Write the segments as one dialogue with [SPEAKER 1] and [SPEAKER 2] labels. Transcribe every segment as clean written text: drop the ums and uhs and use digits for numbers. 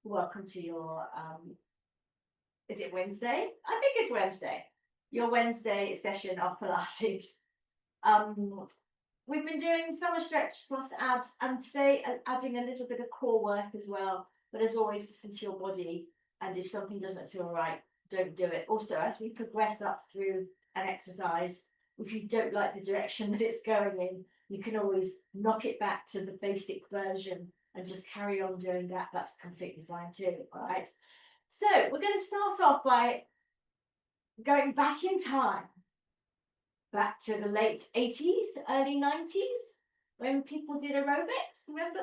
[SPEAKER 1] Welcome to your, is it Wednesday? I think it's Wednesday. Your Wednesday session of Pilates. Um, we've been doing summer stretch plus abs, and today adding a little bit of core work as well. But as always, listen to your body, and if something doesn't feel right, don't do it. Also, as we progress up through an exercise, if you don't like the direction that it's going in, you can always knock it back to the basic version and just carry on doing that. That's completely fine too. All right. So we're going to start off by going back in time, back to the late 80s, early 90s, when people did aerobics. Remember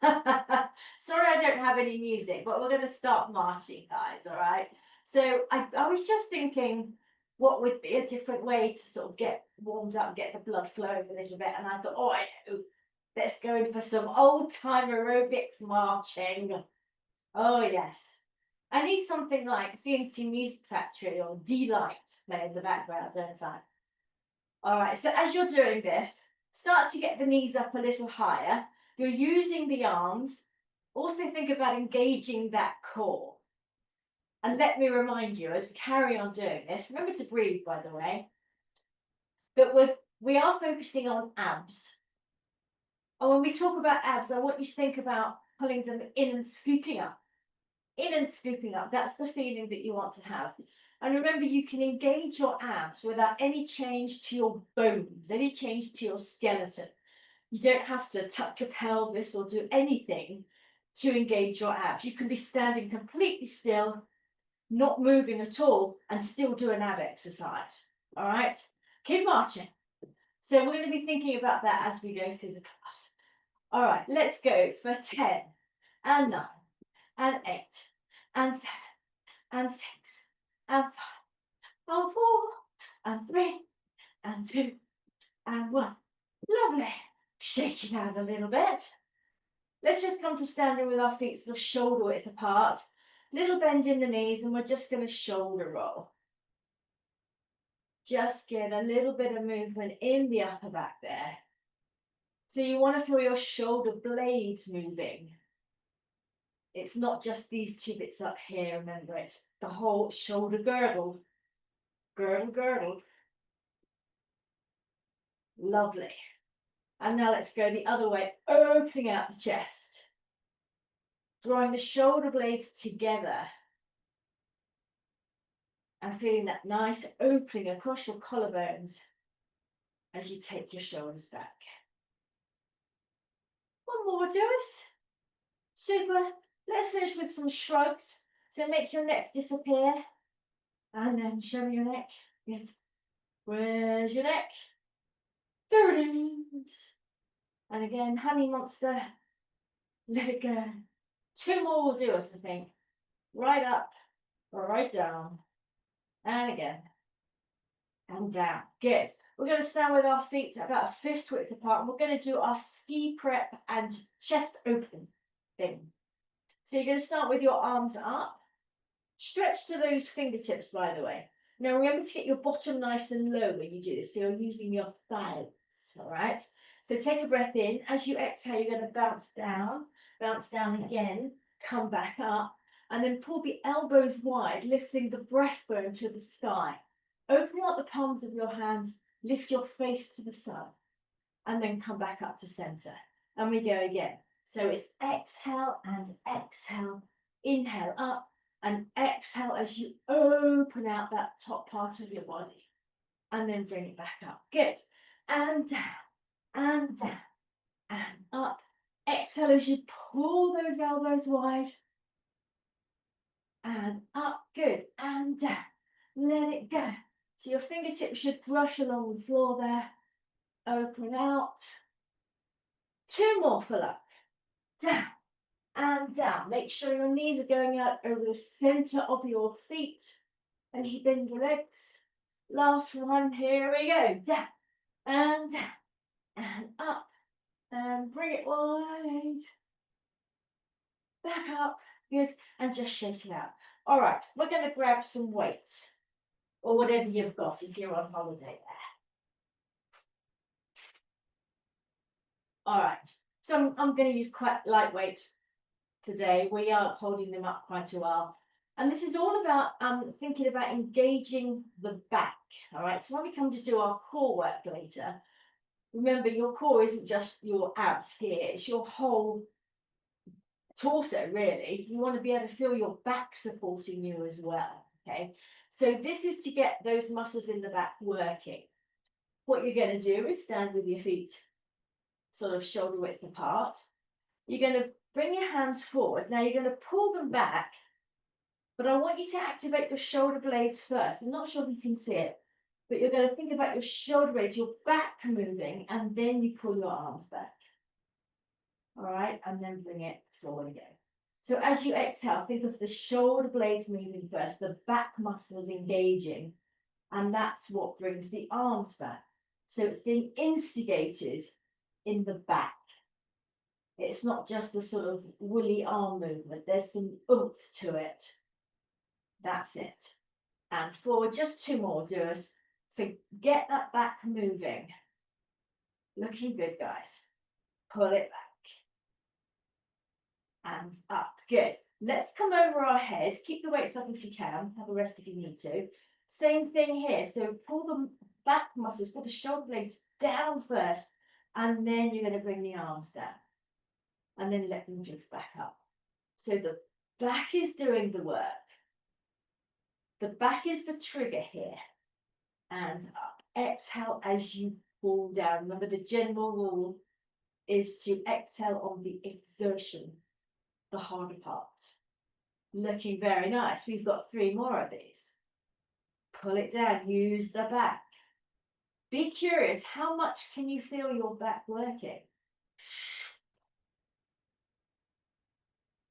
[SPEAKER 1] that? Sorry, I don't have any music, but we're going to start marching, guys. All right. So I was just thinking, what would be a different way to sort of get warmed up, get the blood flowing a little bit? And I thought, oh, I know. Let's go in for some old time aerobics marching. Oh, yes. I need something like CNC Music Factory or D-Light play in the background, don't I? All right, so as you're doing this, start to get the knees up a little higher. You're using the arms. Also think about engaging that core. And let me remind you, as we carry on doing this, remember to breathe, by the way, but we are focusing on abs. And when we talk about abs, I want you to think about pulling them in and scooping up. In and scooping up. That's the feeling that you want to have. And remember, you can engage your abs without any change to your bones, any change to your skeleton. You don't have to tuck your pelvis or do anything to engage your abs. You can be standing completely still, not moving at all, and still do an ab exercise. All right? Keep marching. So we're going to be thinking about that as we go through the class. All right, let's go for 10 and 9 and 8 and 7 and 6 and 5 and 4 and 3 and 2 and 1. Lovely. Shake it out a little bit. Let's just come to standing with our feet sort of shoulder width apart. Little bend in the knees, and we're just going to shoulder roll. Just get a little bit of movement in the upper back there. So you want to feel your shoulder blades moving. It's not just these two bits up here, remember, it's the whole shoulder girdle. Girdle, girdle. Lovely. And now let's go the other way, opening out the chest. Drawing the shoulder blades together. And feeling that nice opening across your collarbones as you take your shoulders back. One more, Joyce. Super. Let's finish with some shrugs. So make your neck disappear. And then show me your neck. Good. Where's your neck? There it is. And again, honey monster. Let it go. 2 more will do us, I think. Right up, right down. And again. And down. Good. We're going to stand with our feet about a fist width apart. And we're going to do our ski prep and chest open thing. So you're going to start with your arms up. Stretch to those fingertips, by the way. Now remember to get your bottom nice and low when you do this. So you're using your thighs, all right? So take a breath in. As you exhale, you're going to bounce down again, come back up, and then pull the elbows wide, lifting the breastbone to the sky. Open up the palms of your hands, lift your face to the sun, and then come back up to center. And we go again. So it's exhale and exhale, inhale up, and exhale as you open out that top part of your body. And then bring it back up. Good. And down, and down, and up. Exhale as you pull those elbows wide. And up. Good. And down. Let it go. So your fingertips should brush along the floor there. Open out. 2 more for luck. Down and down. Make sure your knees are going out over the center of your feet as you bend your legs. Last one. Here we go. Down and down and up. And bring it wide. Back up. Good. And just shake it out. All right. We're going to grab some weights or whatever you've got if you're on holiday there. All right. So I'm going to use quite light weights today. We are holding them up quite a while. And this is all about thinking about engaging the back. All right. So when we come to do our core work later, remember your core isn't just your abs here, it's your whole torso, really. You want to be able to feel your back supporting you as well. Okay. So this is to get those muscles in the back working. What you're going to do is stand with your feet sort of shoulder width apart. You're going to bring your hands forward. Now you're going to pull them back, but I want you to activate your shoulder blades first. I'm not sure if you can see it, but you're going to think about your shoulder blades, your back moving, and then you pull your arms back. All right, and then bring it forward again. So as you exhale, think of the shoulder blades moving first, the back muscles engaging, and that's what brings the arms back. So it's being instigated in the back. It's not just a sort of woolly arm movement. There's some oomph to it. That's it. And forward, just 2 more, doers. So get that back moving. Looking good, guys. Pull it back. And up. Good. Let's come over our head. Keep the weights up if you can. Have a rest if you need to. Same thing here. So pull the back muscles, pull the shoulder blades down first, and then you're going to bring the arms down. And then let them drift back up. So the back is doing the work. The back is the trigger here. And up. Exhale as you pull down. Remember, the general rule is to exhale on the exertion, the harder part. Looking very nice. We've got 3 more of these. Pull it down. Use the back. Be curious. How much can you feel your back working?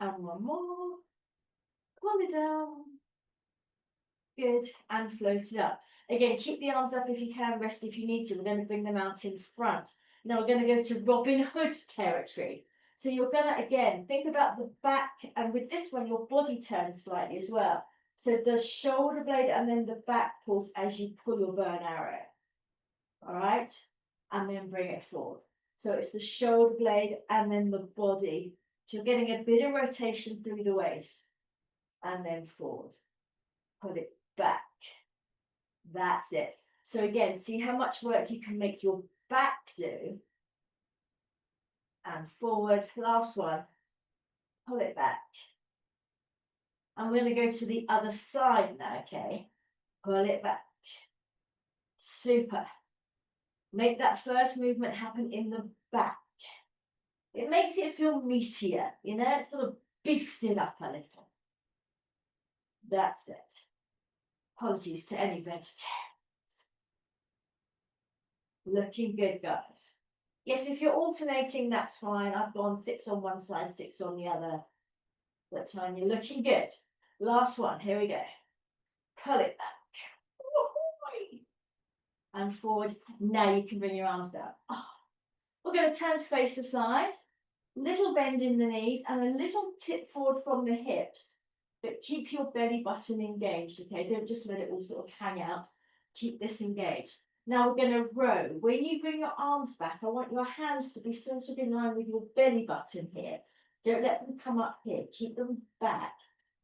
[SPEAKER 1] And 1 more. Pull it down. Good. And float it up. Again, keep the arms up if you can. Rest if you need to. We're going to bring them out in front. Now we're going to go to Robin Hood territory. So you're going to, again, think about the back. And with this one, your body turns slightly as well. So the shoulder blade and then the back pulls as you pull your bow and arrow. All right? And then bring it forward. So it's the shoulder blade and then the body. So you're getting a bit of rotation through the waist. And then forward. Put it back. That's it. So again, see how much work you can make your back do. And forward. Last one. Pull it back. And we're going to go to the other side now, okay? Pull it back. Super. Make that first movement happen in the back. It makes it feel meatier, you know? It sort of beefs it up a little. That's it. Apologies to any vegetarians. Looking good, guys. Yes, if you're alternating, that's fine. I've gone 6 on one side, 6 on the other. That time you're looking good. Last one, here we go. Pull it back. And forward. Now you can bring your arms down. Oh. We're going to turn to face the side. Little bend in the knees and a little tip forward from the hips. But keep your belly button engaged, okay? Don't just let it all sort of hang out. Keep this engaged. Now we're going to row. When you bring your arms back, I want your hands to be sort of in line with your belly button here. Don't let them come up here. Keep them back.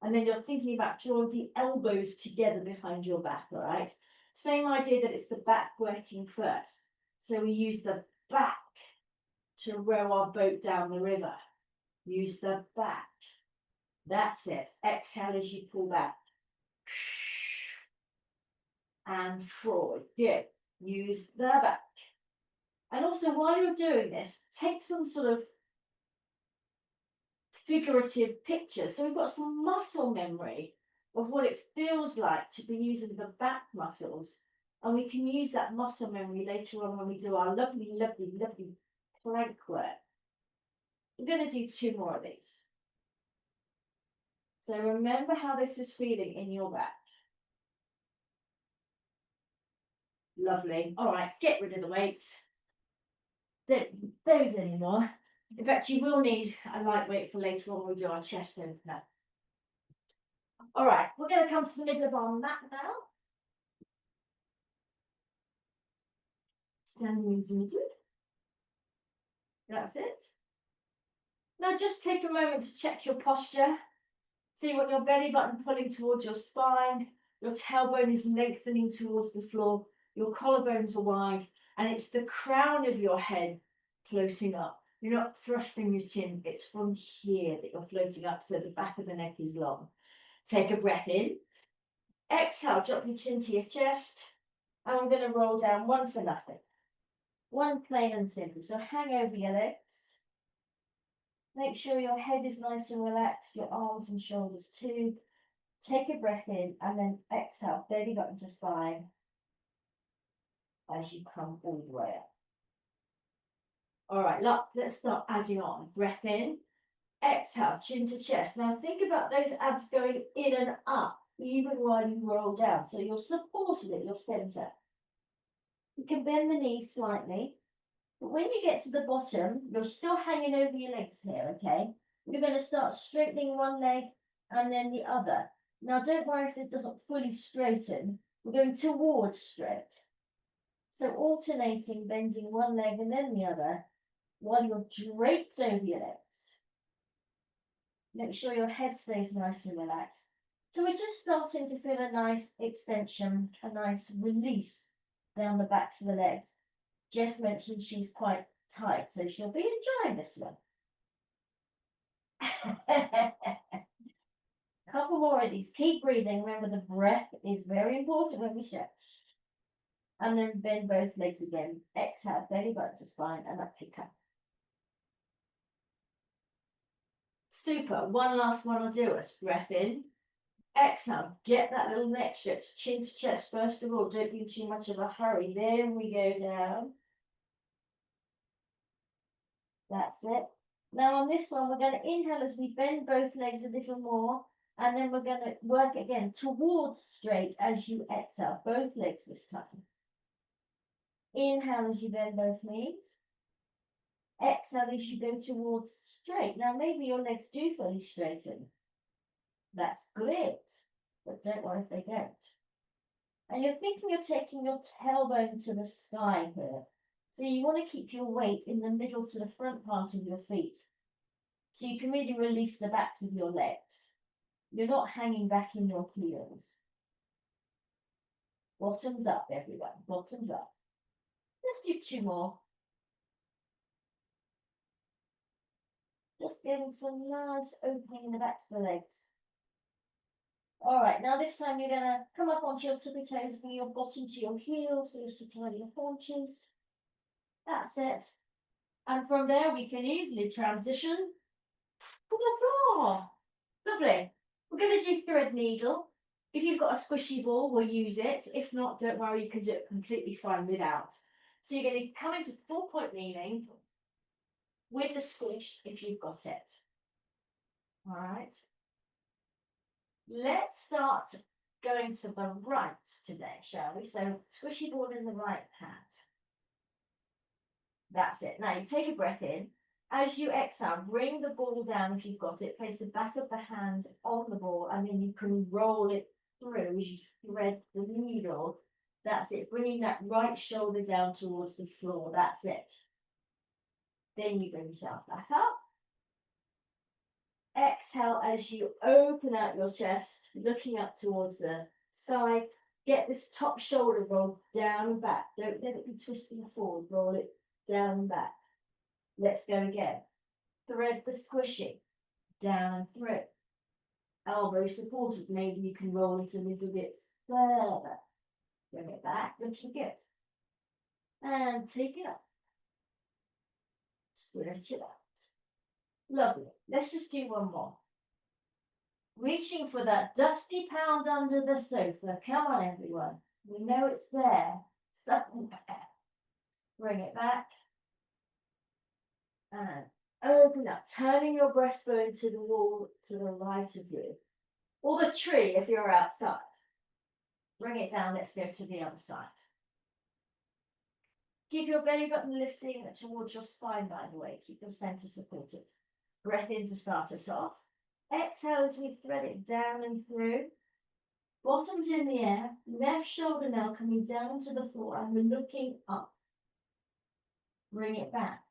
[SPEAKER 1] And then you're thinking about drawing the elbows together behind your back, all right? Same idea that it's the back working first. So we use the back to row our boat down the river. Use the back. That's it. Exhale as you pull back. And forward. Good. Use the back. And also, while you're doing this, take some sort of figurative pictures. So we've got some muscle memory of what it feels like to be using the back muscles. And we can use that muscle memory later on when we do our lovely, lovely, lovely plank work. I'm going to do 2 more of these. So remember how this is feeling in your back. Lovely. All right, get rid of the weights. Don't need those anymore. In fact, you will need a lightweight for later on when we do our chest opener. All right, we're going to come to the middle of our mat now. Standing in the middle. That's it. Now just take a moment to check your posture. So you want your belly button pulling towards your spine, your tailbone is lengthening towards the floor, your collarbones are wide, and it's the crown of your head floating up. You're not thrusting your chin, it's from here that you're floating up, so the back of the neck is long. Take a breath in. Exhale, drop your chin to your chest. And I'm going to roll down one for nothing. One plain and simple. So hang over your legs. Make sure your head is nice and relaxed, your arms and shoulders too. Take a breath in and then exhale, belly button to spine as you come all the way up. All right, look, let's start adding on. Breath in, exhale, chin to chest. Now think about those abs going in and up, even while you roll down. So you're supported at your center. You can bend the knees slightly. But when you get to the bottom, you're still hanging over your legs here, okay? You're going to start straightening one leg and then the other. Now, don't worry if it doesn't fully straighten. We're going towards straight. So alternating, bending one leg and then the other while you're draped over your legs. Make sure your head stays nice and relaxed. So we're just starting to feel a nice extension, a nice release down the backs of the legs. Jess mentioned she's quite tight, so she'll be enjoying this one. Couple more of these. Keep breathing. Remember, the breath is very important when we stretch. And then bend both legs again. Exhale, belly button to spine, and up you come. Super. One last one will do us. Breath in. Exhale. Get that little neck stretch. Chin to chest. First of all, don't be in too much of a hurry. Then we go down. That's it. Now on this one, we're going to inhale as we bend both legs a little more, and then we're going to work again towards straight as you exhale, both legs this time. Inhale as you bend both knees. Exhale as you go towards straight. Now maybe your legs do fully straighten. That's great, but don't worry if they don't. And you're thinking of taking your tailbone to the sky here. So you want to keep your weight in the middle to the front part of your feet. So you can really release the backs of your legs. You're not hanging back in your heels. Bottoms up, everyone. Bottoms up. Let's do 2 more. Just getting some nice opening in the backs of the legs. All right, now this time you're going to come up onto your tippy toes, bring your bottom to your heels, so you're sitting on your haunches. That's it. And from there, we can easily transition to the floor. Lovely. We're going to do thread needle. If you've got a squishy ball, we'll use it. If not, don't worry, you can do it completely fine without. So you're going to come into 4-point kneeling with the squish if you've got it. All right. Let's start going to the right today, shall we? So squishy ball in the right hand. That's it. Now you take a breath in. As you exhale, bring the ball down if you've got it. Place the back of the hand on the ball, and then you can roll it through as you thread the needle. That's it. Bringing that right shoulder down towards the floor. That's it. Then you bring yourself back up. Exhale as you open out your chest, looking up towards the sky. Get this top shoulder rolled down and back. Don't let it be twisting forward. Roll it down and back. Let's go again. Thread the squishy down and through. Elbow supported. Maybe you can roll it a little bit further. Bring it back. Looking good. And take it up. Stretch it out. Lovely. Let's just do one more. Reaching for that dusty pound under the sofa. Come on, everyone. We know it's there. Somewhere. Bring it back. And open up. Turning your breastbone to the wall to the right of you. Or the tree if you're outside. Bring it down. Let's go to the other side. Keep your belly button lifting towards your spine, by the way. Keep your center supported. Breath in to start us off. Exhale as we thread it down and through. Bottoms in the air. Left shoulder now coming down to the floor and we're looking up. Bring it back.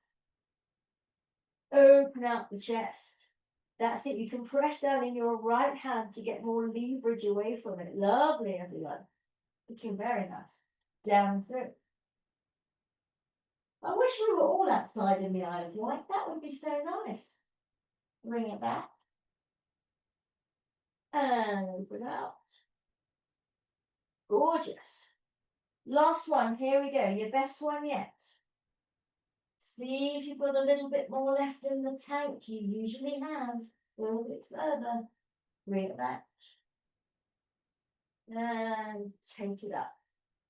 [SPEAKER 1] Open out the chest. That's it. You can press down in your right hand to get more leverage away from it. Lovely, everyone. Looking very nice. Down and through. I wish we were all outside in the Isle of Wight. That would be so nice. Bring it back. And open out. Gorgeous. Last one. Here we go. Your best one yet. See if you've got a little bit more left in the tank. You usually have. Go a bit further. Bring it back. And take it up.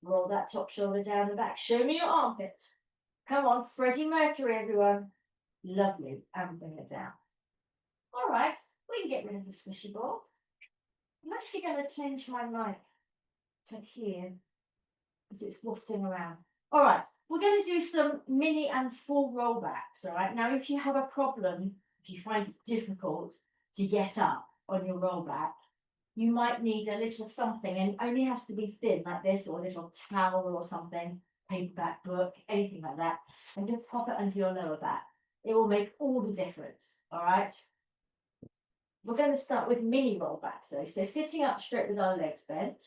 [SPEAKER 1] Roll that top shoulder down the back. Show me your armpit. Come on, Freddie Mercury, everyone. Lovely. And bring it down. All right, we can get rid of the squishy ball. I'm actually going to change my mic to here because it's wafting around. All right, we're going to do some mini and full rollbacks. All right, now if you have a problem, if you find it difficult to get up on your rollback, you might need a little something, and it only has to be thin like this, or a little towel or something, paperback book, anything like that, and just pop it under your lower back. It will make all the difference, all right? We're going to start with mini rollbacks though. So sitting up straight with our legs bent.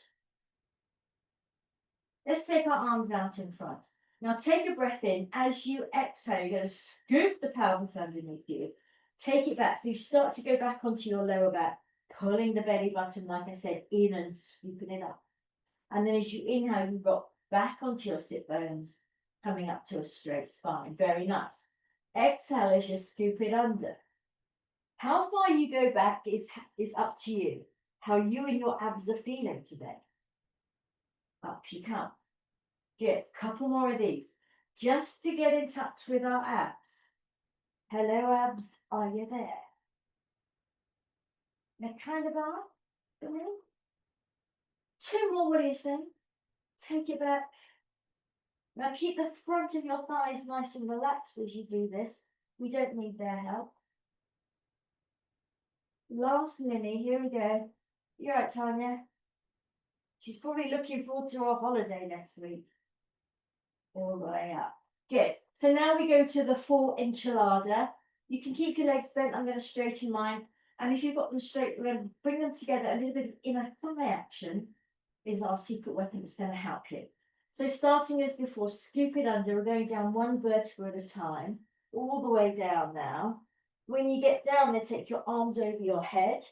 [SPEAKER 1] Let's take our arms out in front. Now take a breath in. As you exhale, you're going to scoop the pelvis underneath you. Take it back. So you start to go back onto your lower back, pulling the belly button, like I said, in and scooping it up. And then as you inhale, you rock back onto your sit bones, coming up to a straight spine. Very nice. Exhale as you scoop it under. How far you go back is up to you. How you and your abs are feeling today. Up you come. Good. Couple more of these. Just to get in touch with our abs. Hello, abs. Are you there? They kind of are. Two more, what do you say? Take it back. Now keep the front of your thighs nice and relaxed as you do this. We don't need their help. Last mini, here we go. You're right, Tanya. She's probably looking forward to our holiday next week. All the way up. Good. So now we go to the full enchilada. You can keep your legs bent. I'm going to straighten mine. And if you've got them straight, remember, bring them together. A little bit of inner thigh action is our secret weapon that's going to help you. So starting as before, scoop it under. We're going down one vertebra at a time, all the way down now. When you get down there, take your arms over your head.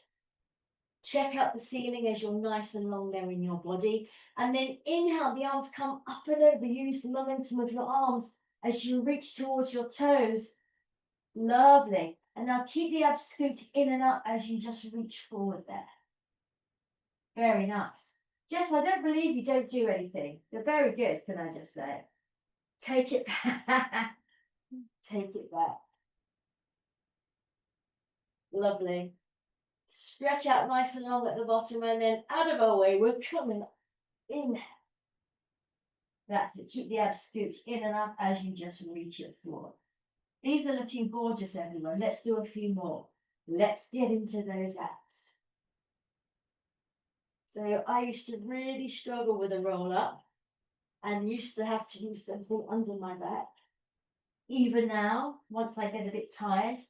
[SPEAKER 1] Check out the ceiling as you're nice and long there in your body. And then inhale, the arms come up and over. Use the momentum of your arms as you reach towards your toes. Lovely. And now keep the abs scooped in and up as you just reach forward there. Very nice. Jess, I don't believe you don't do anything. You're very good, can I just say? Take it back. Take it back. Lovely. Stretch out nice and long at the bottom, and then out of our way, we're coming in. That's it. Keep the abs scooped in and up as you just reach it forward. These are looking gorgeous, everyone. Let's do a few more. Let's get into those abs. So I used to really struggle with a roll up and used to have to do something under my back. Even now, once I get a bit tired,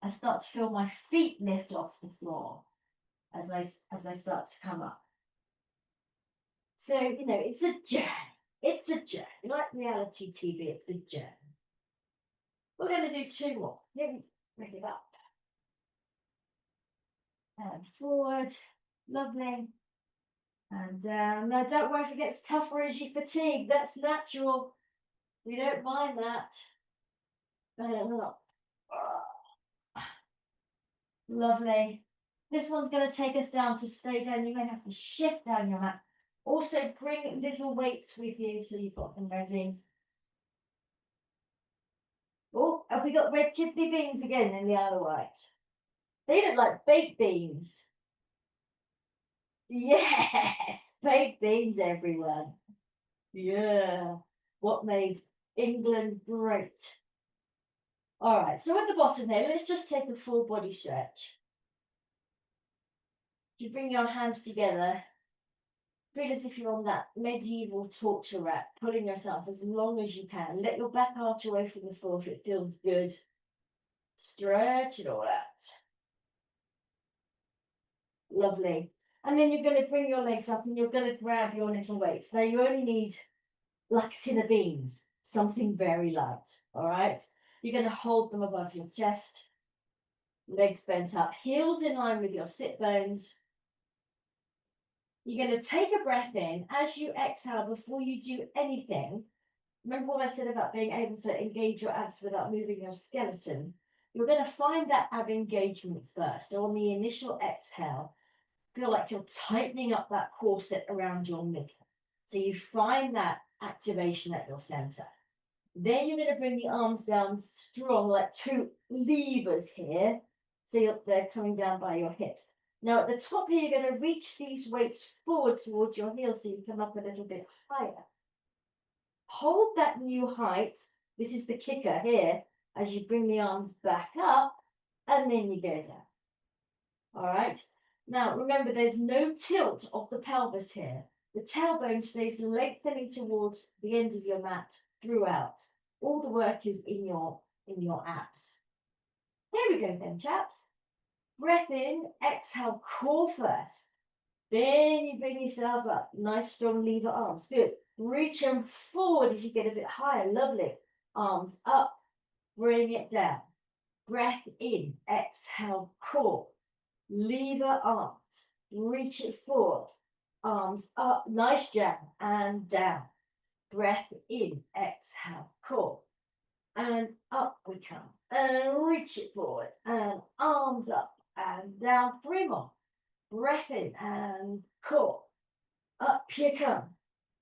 [SPEAKER 1] I start to feel my feet lift off the floor as I start to come up. So, you know, it's a journey. It's a journey. Like reality TV, it's a journey. We're going to do two more. Let me bring it up. And forward. Lovely. And down. Now, don't worry if it gets tougher as you fatigue. That's natural. We don't mind that. Lovely. This one's going to take us down to stay down. You may have to shift down your mat. Also, bring little weights with you so you've got them ready. Oh, have we got red kidney beans again in the Isle of Wight? They look like baked beans. Yes, baked beans, everyone. Yeah, what made England great. All right, so at the bottom here, let's just take a full body stretch. You bring your hands together. Feel as if you're on that medieval torture rack, pulling yourself as long as you can. Let your back arch away from the floor if it feels good. Stretch it all out. Lovely. And then you're going to bring your legs up and you're going to grab your little weights. Now you only need like a tin of beans, something very light. All right. You're going to hold them above your chest, legs bent up, heels in line with your sit bones. You're going to take a breath in as you exhale before you do anything. Remember what I said about being able to engage your abs without moving your skeleton? You're going to find that ab engagement first. So on the initial exhale, feel like you're tightening up that corset around your middle. So you find that activation at your center. Then you're going to bring the arms down strong, like two levers here. So they're coming down by your hips. Now at the top here, you're going to reach these weights forward towards your heels so you come up a little bit higher. Hold that new height. This is the kicker here as you bring the arms back up and then you go down. All right. Now remember, there's no tilt of the pelvis here. The tailbone stays lengthening towards the end of your mat throughout. All the work is in your abs. Here we go then, chaps. Breath in, exhale, core first. Then you bring yourself up. Nice strong lever arms. Good. Reach them forward as you get a bit higher. Lovely. Arms up. Bring it down. Breath in. Exhale, core. Lever arms. Reach it forward. Arms up. Nice jab. And down. Breath in. Exhale, core. And up we come. And reach it forward. And arms up. And down. 3 more. Breath in and core. Up you come.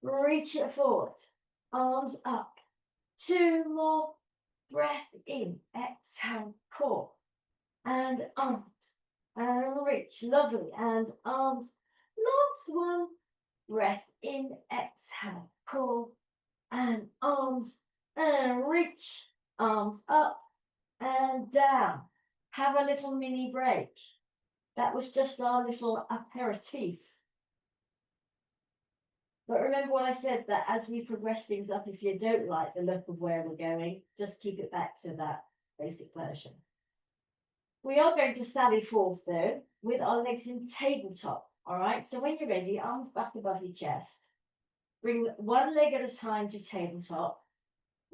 [SPEAKER 1] Reach it forward. Arms up. 2 more. Breath in. Exhale. Core. And arms. And reach. Lovely. And arms. Last one. Breath in. Exhale. Core. And arms. And reach. Arms up. And down. Have a little mini break. That was just our little aperitif. But remember what I said, that as we progress things up, if you don't like the look of where we're going, just keep it back to that basic version. We are going to sally forth though, with our legs in tabletop. All right, so when you're ready, arms back above your chest. Bring one leg at a time to tabletop.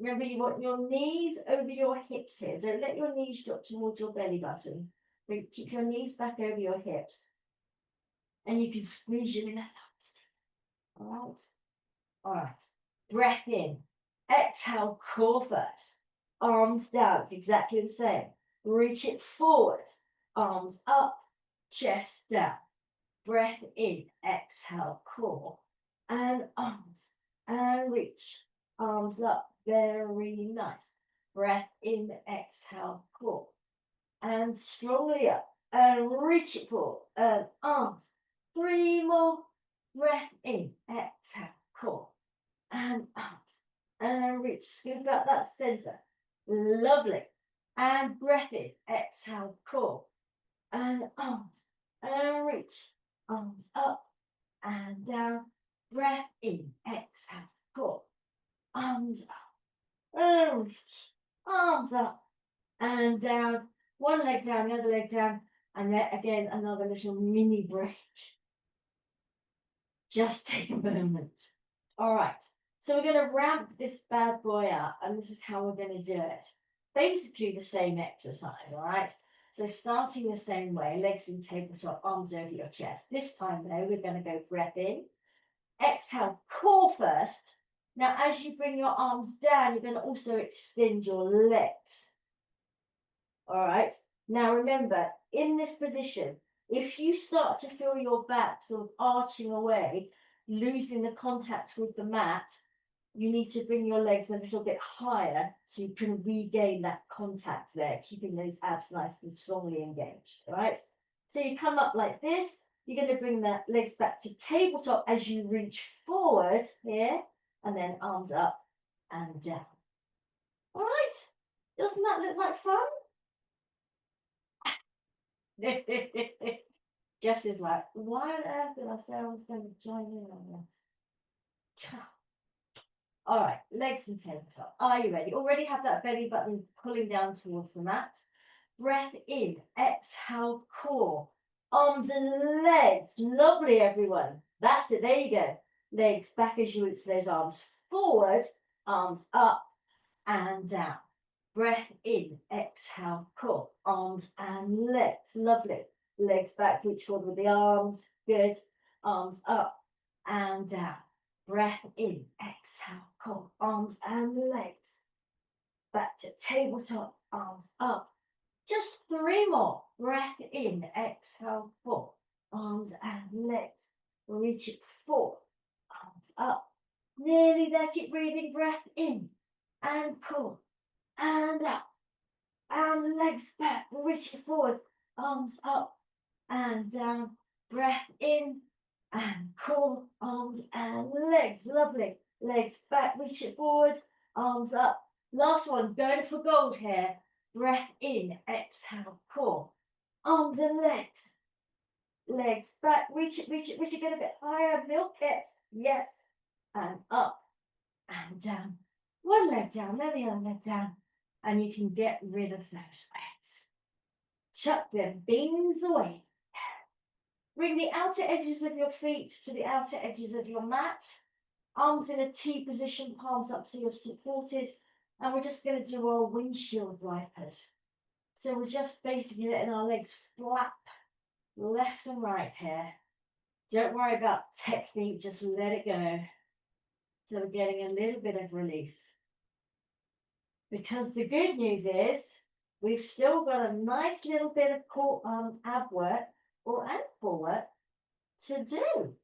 [SPEAKER 1] Remember, you want your knees over your hips here. Don't let your knees drop towards your belly button. Keep your knees back over your hips. And you can squeeze your inner thighs. All right. All right. Breath in. Exhale, core first. Arms down. It's exactly the same. Reach it forward. Arms up. Chest down. Breath in. Exhale, core. And arms. And reach. Arms up. Very nice. Breath in. Exhale, core. And strongly up. And reach it forward. And arms. 3 more. Breath in. Exhale, core. And arms. And reach. Scoop out that center. Lovely. And breath in. Exhale, core. And arms. And reach. Arms up and down. Breath in. Exhale, core. Arms up. And reach. Arms up and down. One leg down, the other leg down. And then again, another little mini break. Just take a moment. All right. So we're going to ramp this bad boy up, and this is how we're going to do it. Basically the same exercise, all right? So starting the same way, legs in tabletop, arms over your chest. This time, though, we're going to go breath in. Exhale, core first. Now, as you bring your arms down, you're going to also extend your legs. All right. Now, remember, in this position, if you start to feel your back sort of arching away, losing the contact with the mat, you need to bring your legs a little bit higher so you can regain that contact there, keeping those abs nice and strongly engaged. All right. So you come up like this. You're going to bring the legs back to tabletop as you reach forward here, and then arms up and down. All right. Doesn't that look like fun? Jess is like, why on earth did I say I was going to join in on this? All right, legs and tabletop. Are you ready? Already have that belly button pulling down towards the mat. breath in, exhale, core, arms and legs. Lovely, everyone. That's it. There you go. Legs back as you reach those arms forward, arms up and down. Breath in, exhale, core, arms and legs. Lovely. Legs back, reach forward with the arms. Good. Arms up and down. Breath in, exhale, core, arms and legs. Back to tabletop, arms up. Just 3 more. Breath in, exhale, core, arms and legs. Reach it forward, arms up. Nearly there, keep breathing. Breath in and core and up. And legs back, reach it forward, arms up and down. Breath in and core, arms and legs. Lovely. Legs back, reach it forward, arms up. Last one, going for gold here. Breath in, exhale, core, arms and legs. Legs back, reach it, reach it, reach it, get a bit higher, milk it. Yes. And up and down. One leg down, then the other leg down. And you can get rid of those weights. Chuck them beans away. Bring the outer edges of your feet to the outer edges of your mat. Arms in a T position, palms up so you're supported. And we're just going to do our windshield wipers. So we're just basically letting our legs flap left and right here. Don't worry about technique, just let it go. So we're getting a little bit of release. Because the good news is we've still got a nice little bit of core, ab work or core work to do.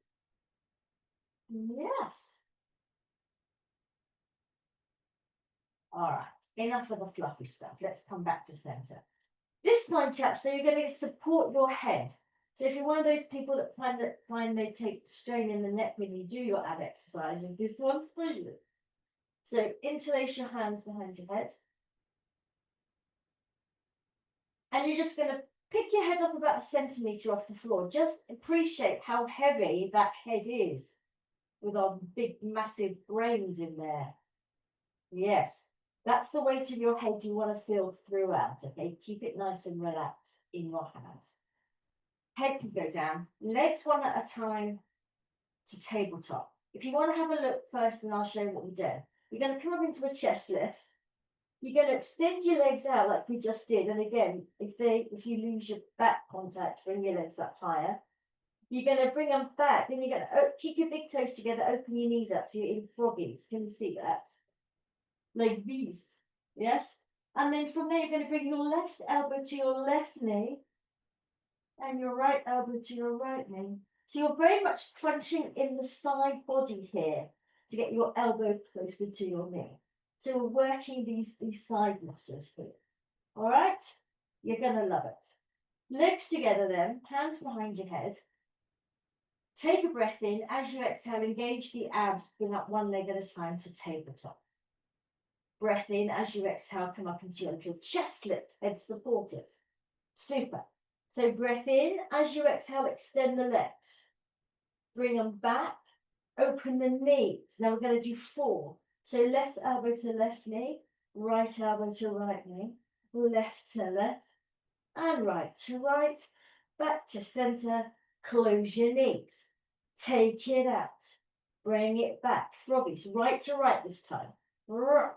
[SPEAKER 1] Yes. All right, enough of the fluffy stuff. Let's come back to center. This time, chaps, so you're going to support your head. So if you're one of those people that find they take strain in the neck when you do your ab exercises, this one's for you. So interlace your hands behind your head. And you're just going to pick your head up about 1 centimetre off the floor. Just appreciate how heavy that head is with our big, massive brains in there. Yes, that's the weight of your head you want to feel throughout, okay? Keep it nice and relaxed in your hands. Head can go down, legs one at a time to tabletop. If you want to have a look first, and I'll show you what we do. You're going to come up into a chest lift. You're going to extend your legs out like we just did. And again, if you lose your back contact, bring your legs up higher. You're going to bring them back. Then you're going to keep your big toes together, open your knees up so you're in froggies. Can you see that? Like these. Yes? And then from there, you're going to bring your left elbow to your left knee and your right elbow to your right knee. So you're very much crunching in the side body here to get your elbow closer to your knee. So we're working these side muscles here. All right? You're going to love it. Legs together then, hands behind your head. Take a breath in. As you exhale, engage the abs, bring up one leg at a time to tabletop. Breath in. As you exhale, come up into your little chest lift, head supported. Super. So breath in. As you exhale, extend the legs. Bring them back. Open the knees. Now we're going to do 4. So left elbow to left knee, right elbow to right knee, left to left, and right to right, back to center, close your knees. Take it out. Bring it back. Froggies, right to right this time. Right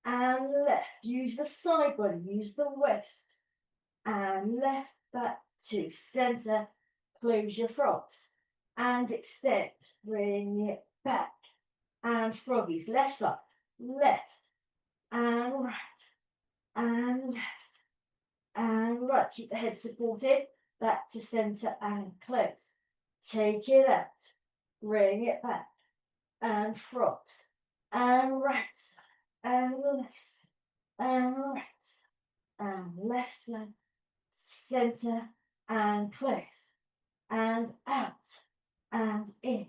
[SPEAKER 1] and left. Use the side body, use the waist. And left, back to center, close your frogs. And extend, bring it back. And froggies, left side, left, and right, and left, and right. Keep the head supported, back to center and close. Take it out, bring it back, and frogs, and right side, and left side, and right side, and left side, center and close, and out, and in.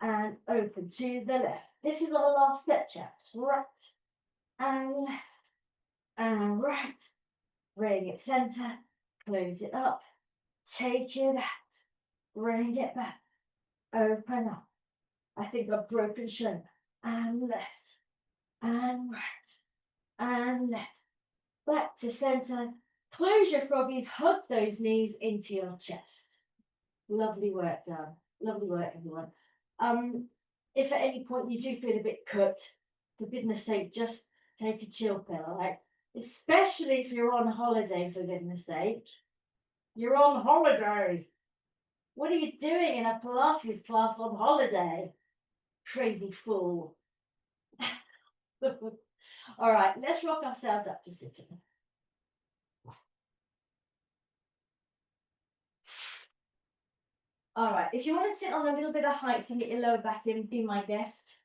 [SPEAKER 1] And open to the left. This is our last set, chaps. Right and left and right. Bring it center. Close it up. Take it out. Bring it back. Open up. I think I've broken shoulder. And left and right and left. Back to center. Close your froggies, hug those knees into your chest. Lovely work done. Lovely work, everyone. If at any point you do feel a bit cooked, for goodness sake, just take a chill pill, all right? Especially if you're on holiday, for goodness sake. You're on holiday. What are you doing in a Pilates class on holiday? Crazy fool. All right, let's rock ourselves up to sitting. All right, if you want to sit on a little bit of height and get your lower back in, be my guest.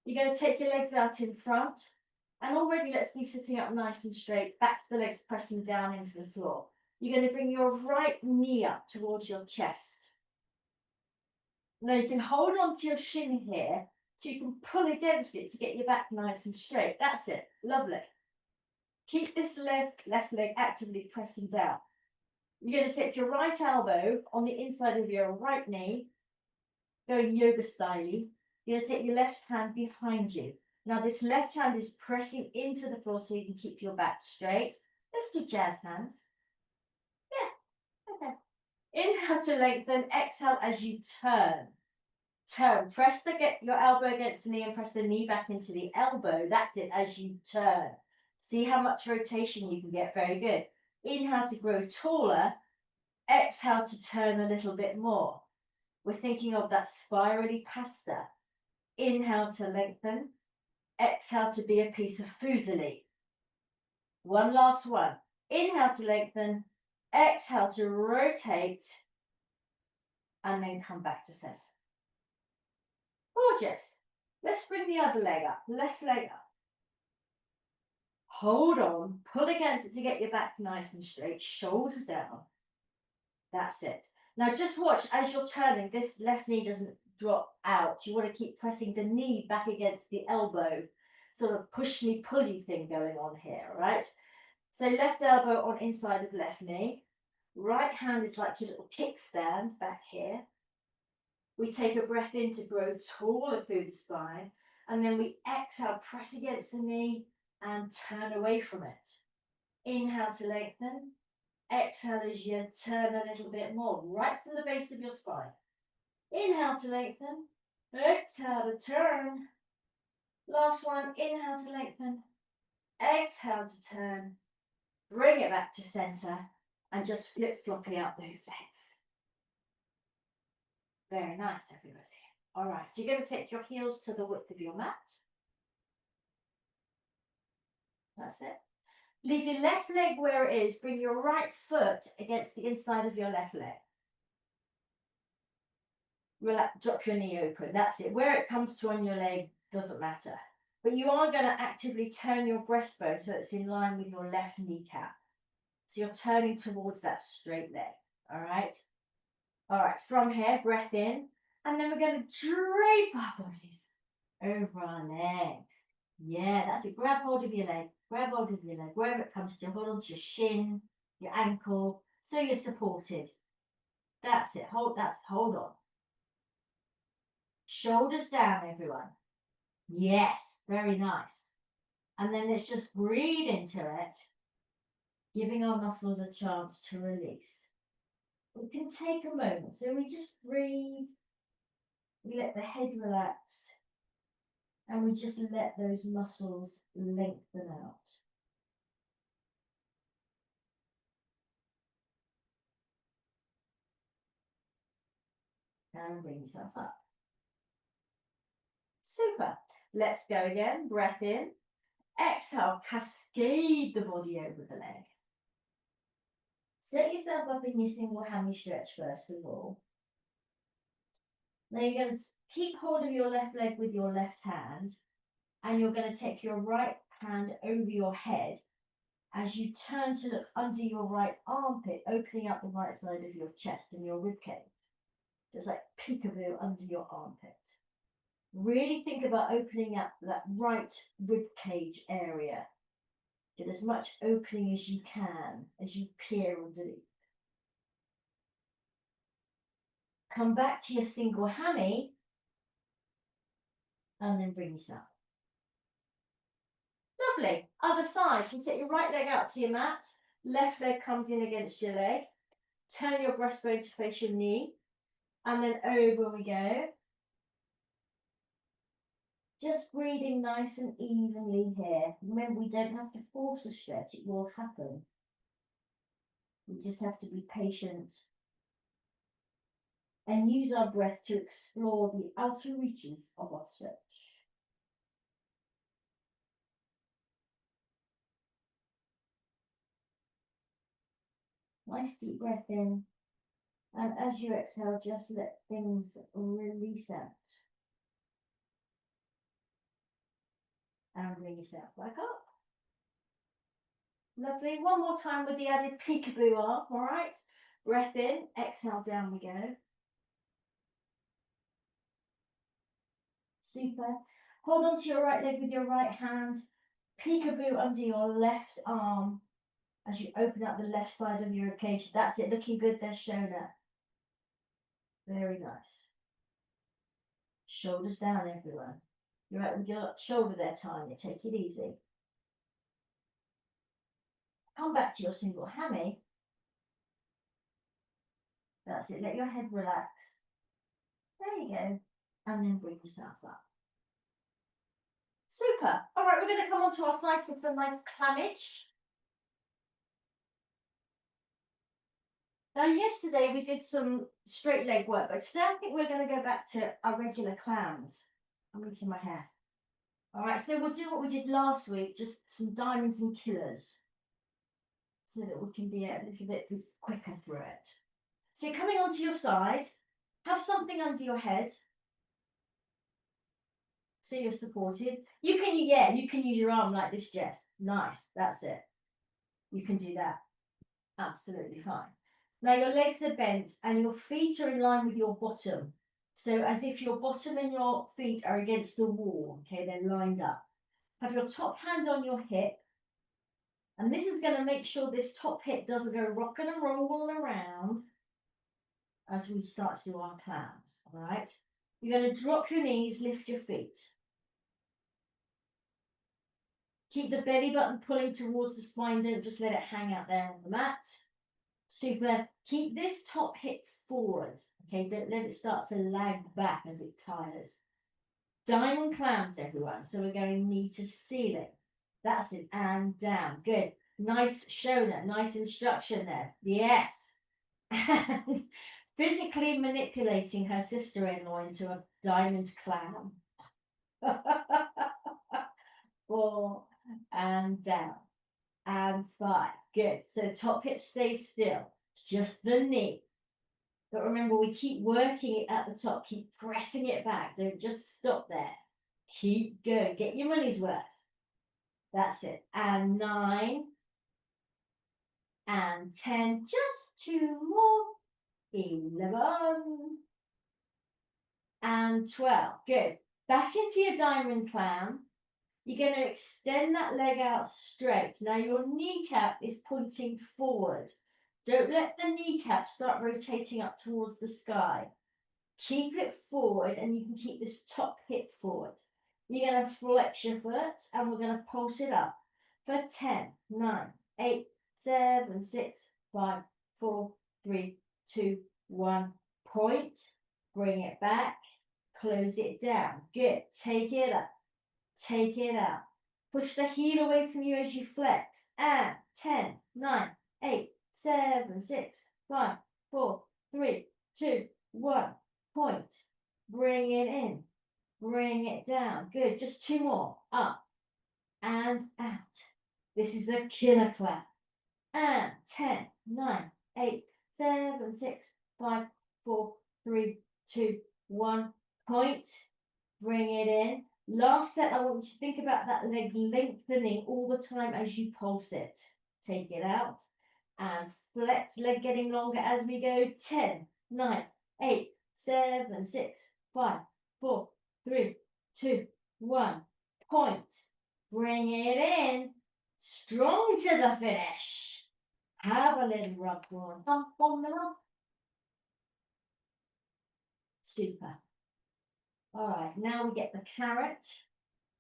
[SPEAKER 1] You're going to take your legs out in front. And already let's be sitting up nice and straight, back to the legs pressing down into the floor. You're going to bring your right knee up towards your chest. Now you can hold on to your shin here, so you can pull against it to get your back nice and straight. That's it. Lovely. Keep this left leg actively pressing down. You're going to take your right elbow on the inside of your right knee, going yoga style. You're going to take your left hand behind you. Now this left hand is pressing into the floor so you can keep your back straight. Let's do jazz hands. Yeah, okay. Inhale to lengthen, exhale as you turn. Turn, press your elbow against the knee and press the knee back into the elbow. That's it, as you turn. See how much rotation you can get, very good. Inhale to grow taller, exhale to turn a little bit more. We're thinking of that spirally pasta. Inhale to lengthen, exhale to be a piece of fusilli. One last one. Inhale to lengthen, exhale to rotate, and then come back to center. Gorgeous. Let's bring the other leg up, left leg up. Hold on, pull against it to get your back nice and straight, shoulders down. That's it. Now just watch as you're turning, this left knee doesn't drop out. You want to keep pressing the knee back against the elbow, sort of push me, pulley thing going on here, right? So left elbow on inside of left knee. Right hand is like your little kickstand back here. We take a breath in to grow taller through the spine, and then we exhale, press against the knee and turn away from it. Inhale to lengthen. Exhale as you turn a little bit more, right from the base of your spine. Inhale to lengthen. Exhale to turn. Last one, inhale to lengthen. Exhale to turn. Bring it back to center and just flip-flopping out those legs. Very nice, everybody. All right, you're going to take your heels to the width of your mat. That's it. Leave your left leg where it is. Bring your right foot against the inside of your left leg. Relax, drop your knee open. That's it. Where it comes to on your leg doesn't matter. But you are going to actively turn your breastbone so it's in line with your left kneecap. So you're turning towards that straight leg. All right? All right, from here, breath in. And then we're going to drape our bodies over our legs. Yeah, that's it. Grab hold of your leg. Grab hold of your leg. Wherever it comes to, hold on to your shin, your ankle, so you're supported. That's it. Hold on. Shoulders down, everyone. Yes, very nice. And then let's just breathe into it, giving our muscles a chance to release. We can take a moment. So we just breathe. We let the head relax. And we just let those muscles lengthen out. And bring yourself up. Super. Let's go again. Breath in. Exhale. Cascade the body over the leg. Set yourself up in your single hammy stretch first of all. Now you're going to keep hold of your left leg with your left hand, and you're going to take your right hand over your head as you turn to look under your right armpit, opening up the right side of your chest and your ribcage. Just like peekaboo under your armpit. Really think about opening up that right ribcage area. Get as much opening as you can as you peer underneath. Come back to your single hammy and then bring yourself. Lovely. Other side. So you take your right leg out to your mat. Left leg comes in against your leg. Turn your breastbone to face your knee. And then over we go. Just breathing nice and evenly here. Remember, we don't have to force a stretch. It will happen. We just have to be patient and use our breath to explore the outer reaches of our stretch. Nice deep breath in. And as you exhale, just let things release out. And bring yourself back up. Lovely. One more time with the added peekaboo arm, all right? Breath in, exhale, down we go. Super. Hold on to your right leg with your right hand. Peekaboo under your left arm as you open up the left side of your ribcage. That's it, looking good there, Shona. Very nice. Shoulders down, everyone. You're right with your shoulder there, Tanya. Take it easy. Come back to your single hammy. That's it. Let your head relax. There you go. And then bring yourself up. Super. All right, we're going to come onto our side for some nice clammage. Now, yesterday we did some straight leg work, but today I think we're going to go back to our regular clams. I'm into my hair. All right, so we'll do what we did last week, just some diamonds and killers, so that we can be a little bit quicker through it. So you're coming onto your side, have something under your head, so you're supported. You can use your arm like this, Jess. Nice, that's it. You can do that. Absolutely fine. Now your legs are bent and your feet are in line with your bottom. So as if your bottom and your feet are against the wall, okay, they're lined up. Have your top hand on your hip. And this is going to make sure this top hip doesn't go rocking and rolling around as we start to do our clams, all right? You're going to drop your knees, lift your feet. Keep the belly button pulling towards the spine, don't just let it hang out there on the mat. Super. Keep this top hip forward, okay? Don't let it start to lag back as it tires. Diamond clams, everyone. So we're going knee to ceiling. That's it, and down. Good. Nice shoulder, nice instruction there. Yes. And physically manipulating her sister-in-law into a diamond clam. 4 and down. And 5. Good. So the top hip stays still. Just the knee. But remember, we keep working it at the top. Keep pressing it back. Don't just stop there. Keep going. Get your money's worth. That's it. And 9. And 10. Just 2 more. 11. And 12. Good. Back into your diamond clam. You're going to extend that leg out straight. Now your kneecap is pointing forward. Don't let the kneecap start rotating up towards the sky. Keep it forward and you can keep this top hip forward. You're going to flex your foot and we're going to pulse it up for 10, 9, 8, 7, 6, 5, 4, 3, 2, 1. Point. Bring it back. Close it down. Good. Take it up. Take it out. Push the heel away from you as you flex. And 10, 9, 8, 7, 6, 5, 4, 3, 2, 1. Point. Bring it in. Bring it down. Good. Just 2 more. Up and out. This is a killer clap. And 10, 9, 8, 7, 6, 5, 4, 3, 2, 1. Point. Bring it in. Last set, I want you to think about that leg lengthening all the time as you pulse it. Take it out and flex, leg getting longer as we go. 10, 9, 8, 7, 6, 5, 4, 3, 2, 1. Point. Bring it in. Strong to the finish. Have a little rub on the lump. Super. All right, now we get the carrot.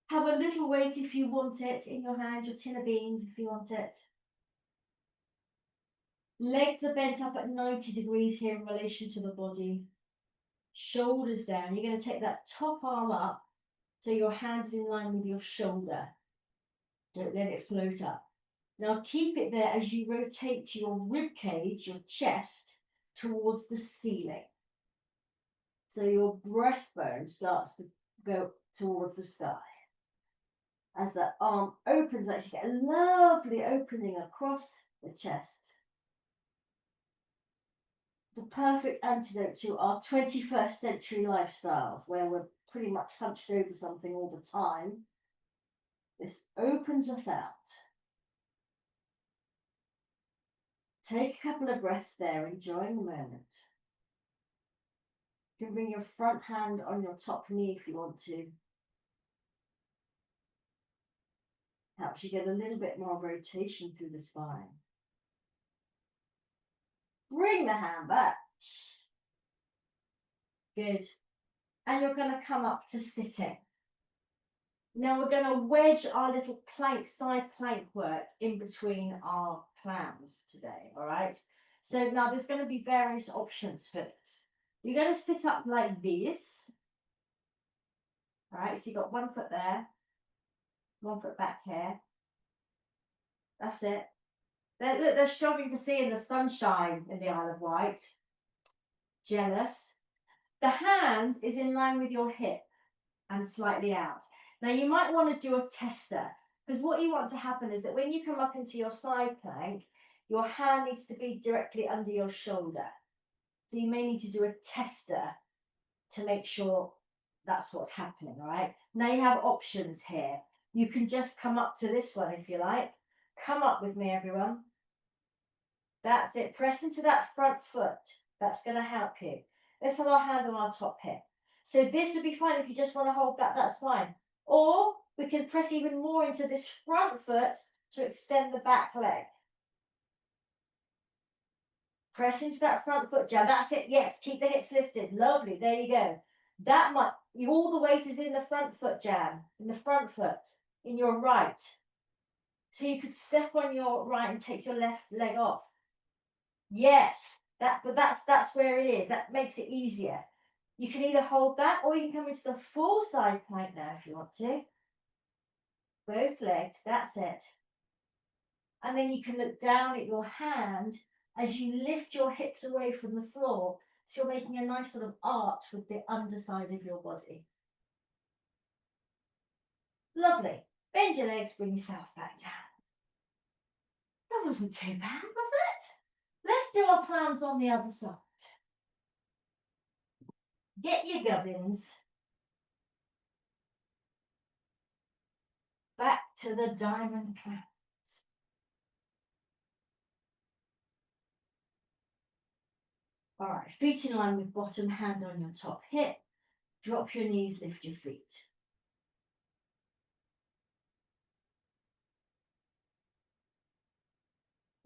[SPEAKER 1] Have a little weight if you want it in your hand, your tin of beans if you want it. Legs are bent up at 90 degrees here in relation to the body. Shoulders down. You're going to take that top arm up so your hand's in line with your shoulder. Don't let it float up. Now keep it there as you rotate your rib cage, your chest, towards the ceiling. So your breastbone starts to go towards the sky. As that arm opens up, you get a lovely opening across the chest. The perfect antidote to our 21st century lifestyles, where we're pretty much hunched over something all the time. This opens us out. Take a couple of breaths there, enjoying the moment. You can bring your front hand on your top knee if you want to. Helps you get a little bit more rotation through the spine. Bring the hand back. Good. And you're going to come up to sitting. Now we're going to wedge our little plank, side plank work in between our clams today, all right? So now there's going to be various options for this. You're going to sit up like this. All right, so you've got 1 foot there, 1 foot back here. That's it. They're struggling to see in the sunshine in the Isle of Wight. Jealous. The hand is in line with your hip and slightly out. Now you might want to do a tester, because what you want to happen is that when you come up into your side plank, your hand needs to be directly under your shoulder. So you may need to do a tester to make sure that's what's happening, all right? Now you have options here. You can just come up to this one if you like. Come up with me, everyone. That's it. Press into that front foot. That's going to help you. Let's have our hand on our top hip. So this would be fine if you just want to hold that, that's fine. Or we can press even more into this front foot to extend the back leg. Press into that front foot jab. That's it. Yes, keep the hips lifted. Lovely. There you go. That might, all the weight is in the front foot jab, in the front foot, in your right. So you could step on your right and take your left leg off. Yes, but that's where it is. That makes it easier. You can either hold that or you can come into the full side plank now if you want to. Both legs, that's it. And then you can look down at your hand as you lift your hips away from the floor. So you're making a nice sort of arch with the underside of your body. Lovely. Bend your legs, bring yourself back down. That wasn't too bad, was it? Let's do our palms on the other side. Get your gubbins. Back to the diamond clams. All right, feet in line with bottom, hand on your top hip. Drop your knees, lift your feet.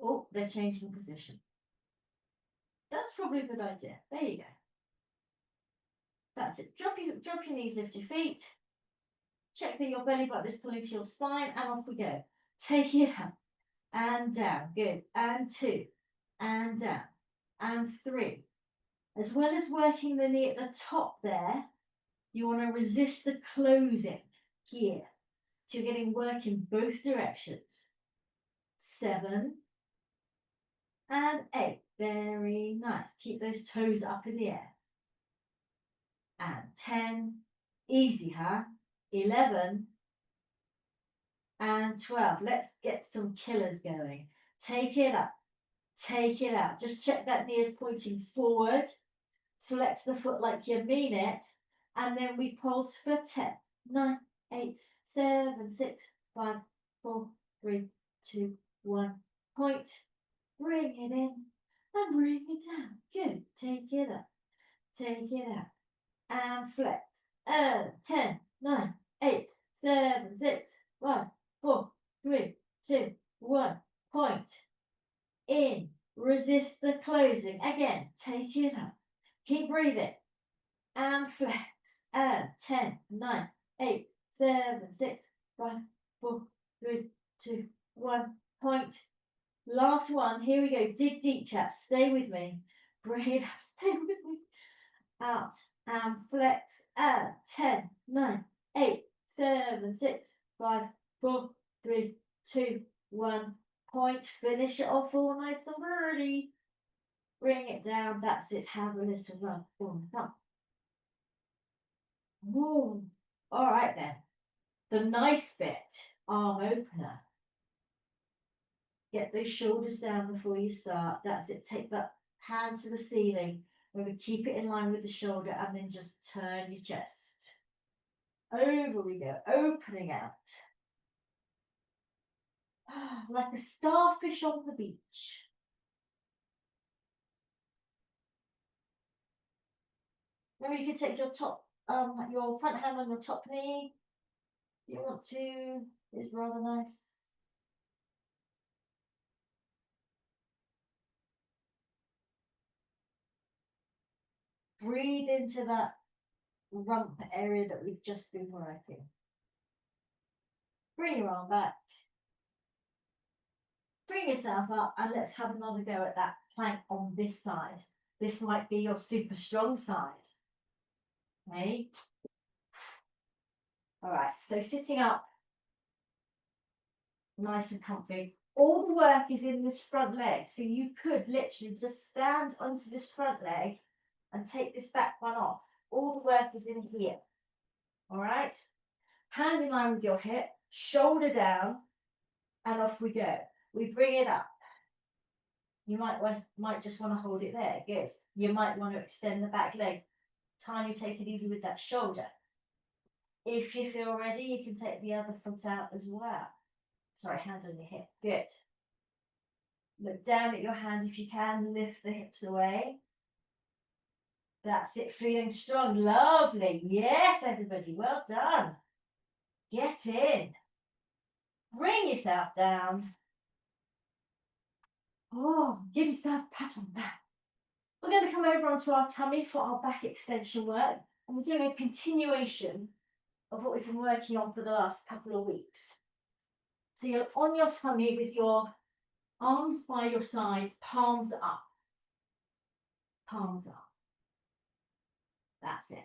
[SPEAKER 1] Oh, they're changing position. That's probably a good idea. There you go. That's it. Drop your knees, lift your feet. Check that your belly button is pulling to your spine, and off we go. Take it up and down. Good. And 2, and down, and 3. As well as working the knee at the top there, you want to resist the closing here. So you're getting work in both directions. 7 and 8. Very nice. Keep those toes up in the air. And 10. Easy, huh? 11 and 12. Let's get some killers going. Take it up. Take it out. Just check that knee is pointing forward. Flex the foot like you mean it. And then we pulse for 10, 9, 8, 7, 6, 5, 4, 3, 2, 1. Point. Bring it in and bring it down. Good. Take it up. Take it out. And flex. And 10, 9, 8, 7, 6, 5, 4, 3, 2, 1. Point. In. Resist the closing. Again. Take it up. Keep breathing. And flex. And 10, 9, 8, 7, 6, 5, 4, 3, 2, 1. Point. Last one. Here we go. Dig deep, chaps. Stay with me. Bring it up. Stay with me. Out and flex. And 10, 9, 8, 7, 6, 5, 4, 3, 2, 1. Point. Finish it off all nice and early. Bring it down. That's it. Have a little run. Boom, come. Boom. All right then. The nice bit. Arm opener. Get those shoulders down before you start. That's it. Take that hand to the ceiling. Remember, keep it in line with the shoulder and then just turn your chest. Over we go, opening out. Like a starfish on the beach. Maybe you can take your front hand on your top knee. You want to, it's rather nice. Breathe into that rump area that we've just been working. Bring your arm back. Bring yourself up and let's have another go at that plank on this side. This might be your super strong side. Okay. All right, so sitting up, nice and comfy. All the work is in this front leg. So you could literally just stand onto this front leg and take this back one off. All the work is in here. All right. Hand in line with your hip, shoulder down, and off we go. We bring it up. You might just want to hold it there. Good. You might want to extend the back leg. Tiny, take it easy with that shoulder. If you feel ready, you can take the other foot out as well. Sorry, hand on your hip. Good. Look down at your hand if you can. Lift the hips away. That's it. Feeling strong. Lovely. Yes, everybody. Well done. Get in. Bring yourself down. Oh, give yourself a pat on the back. We're going to come over onto our tummy for our back extension work. And we're doing a continuation of what we've been working on for the last couple of weeks. So you're on your tummy with your arms by your sides, palms up. Palms up. That's it.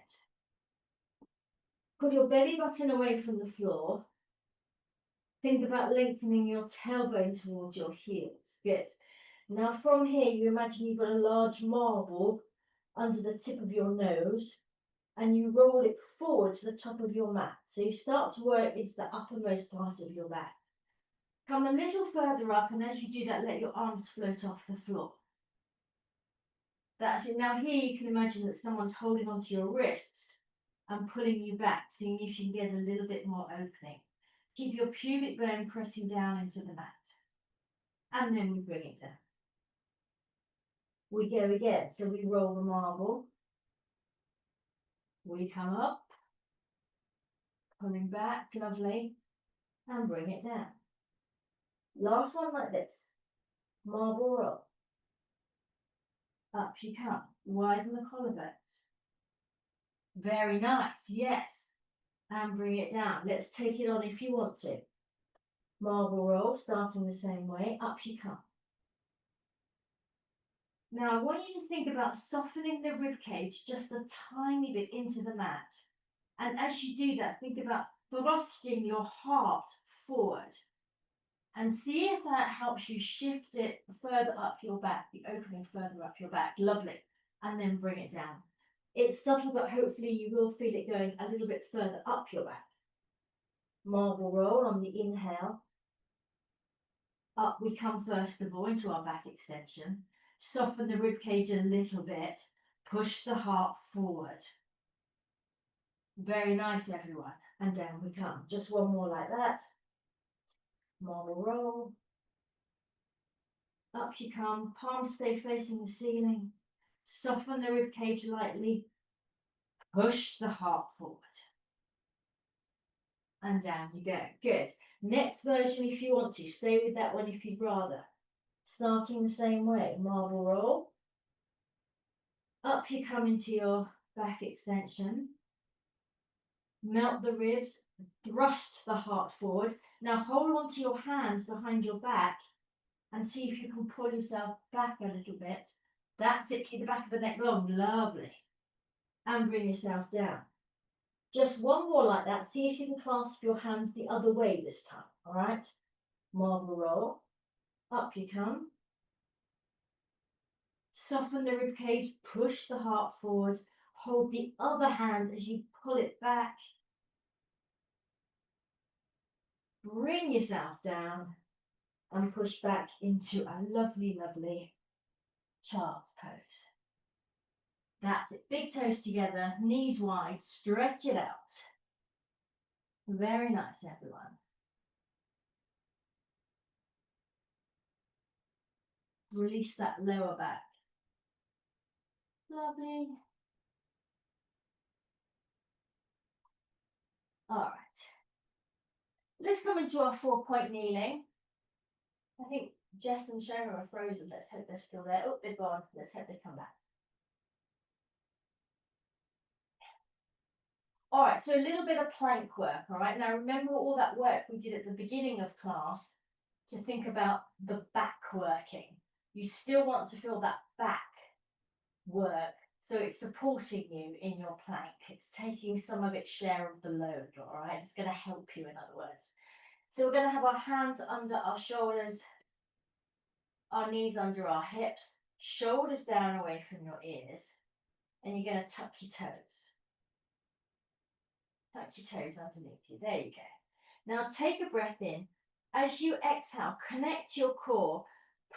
[SPEAKER 1] Put your belly button away from the floor. Think about lengthening your tailbone towards your heels. Good. Now from here, you imagine you've got a large marble under the tip of your nose and you roll it forward to the top of your mat. So you start to work into the uppermost part of your back. Come a little further up, and as you do that, let your arms float off the floor. That's it. Now here you can imagine that someone's holding onto your wrists and pulling you back, seeing if you can get a little bit more opening. Keep your pubic bone pressing down into the mat. And then we bring it down. We go again. So we roll the marble. We come up, pulling back, lovely, and bring it down. Last one like this. Marble roll. Up you come. Widen the collarbones. Very nice, yes. And bring it down. Let's take it on if you want to. Marble roll, starting the same way. Up you come. Now, I want you to think about softening the rib cage just a tiny bit into the mat. And as you do that, think about thrusting your heart forward. And see if that helps you shift it further up your back, the opening further up your back. Lovely. And then bring it down. It's subtle, but hopefully you will feel it going a little bit further up your back. Marble roll on the inhale. Up we come first of all into our back extension. Soften the rib cage a little bit. Push the heart forward. Very nice, everyone. And down we come. Just one more like that. Marble roll. Up you come. Palms stay facing the ceiling. Soften the rib cage lightly. Push the heart forward. And down you go. Good. Next version if you want to. Stay with that one if you'd rather. Starting the same way. Marble roll. Up you come into your back extension. Melt the ribs. Thrust the heart forward. Now hold on to your hands behind your back And see if you can pull yourself back a little bit. That's it, keep the back of the neck long, lovely. And bring yourself down. Just one more like that. See if you can clasp your hands the other way this time, all right? Marble roll, up you come. Soften the rib cage, push the heart forward, hold the other hand as you pull it back. Bring yourself down and push back into a lovely, lovely child's pose. That's it, big toes together, knees wide, stretch it out. Very nice, everyone. Release that lower back. Lovely. All right. Let's come into our 4-point kneeling. I think Jess and Sharon are frozen. Let's hope they're still there. Oh, they've gone. Let's hope they come back. All right, so a little bit of plank work, all right? Now, remember all that work we did at the beginning of class to think about the back working. You still want to feel that back work, so it's supporting you in your plank. It's taking some of its share of the load, all right? It's going to help you, in other words. So we're going to have our hands under our shoulders, our knees under our hips, shoulders down away from your ears, and you're going to tuck your toes. Tuck your toes underneath you. There you go. Now take a breath in. As you exhale, connect your core.